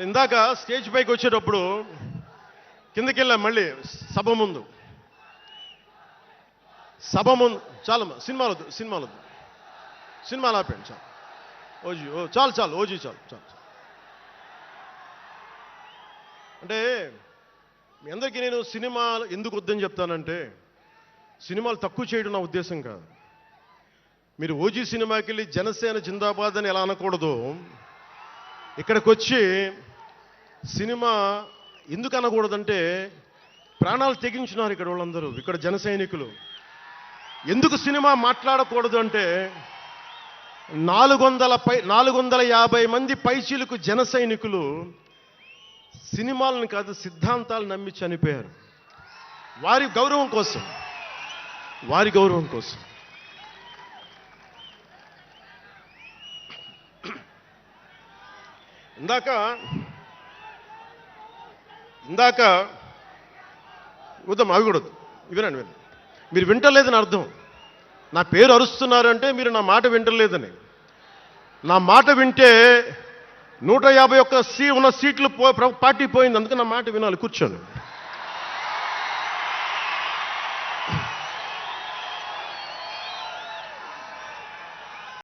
ఇందాక స్టేజ్ పైకి వచ్చేటప్పుడు కిందకి వెళ్ళాం, మళ్ళీ సభ ముందు చాలా సినిమాలు ఆపండి చాలు. ఓజీ చాలు ఓజీ చాలు. అంటే మీ అందరికీ నేను సినిమాలు ఎందుకు వద్దని చెప్తానంటే, సినిమాలు తక్కువ చేయడం నా ఉద్దేశం కాదు. మీరు ఓజీ సినిమాకి వెళ్ళి జనసేన జిందాబాద్ అని ఎలా అనకూడదు, ఇక్కడికి వచ్చి సినిమా ఎందుకు అనకూడదంటే, ప్రాణాలు తెగించినారు ఇక్కడ వాళ్ళందరూ, ఇక్కడ జన సైనికులు. ఎందుకు సినిమా మాట్లాడకూడదు అంటే, 450 మంది పైచీలకు జన సైనికులు సినిమాలను కాదు సిద్ధాంతాలు నమ్మి చనిపోయారు. వారి గౌరవం కోసం ఇందాక వద్దాం, అవి కూడా వినండి. మీరు వింటలేదని అర్థం. నా పేరు అరుస్తున్నారు అంటే మీరు నా మాట వింటలేదని. నా మాట వింటే 151 ఉన్న సీట్లు పార్టీ పోయింది, అందుకే నా మాట వినాలి. కూర్చోండి.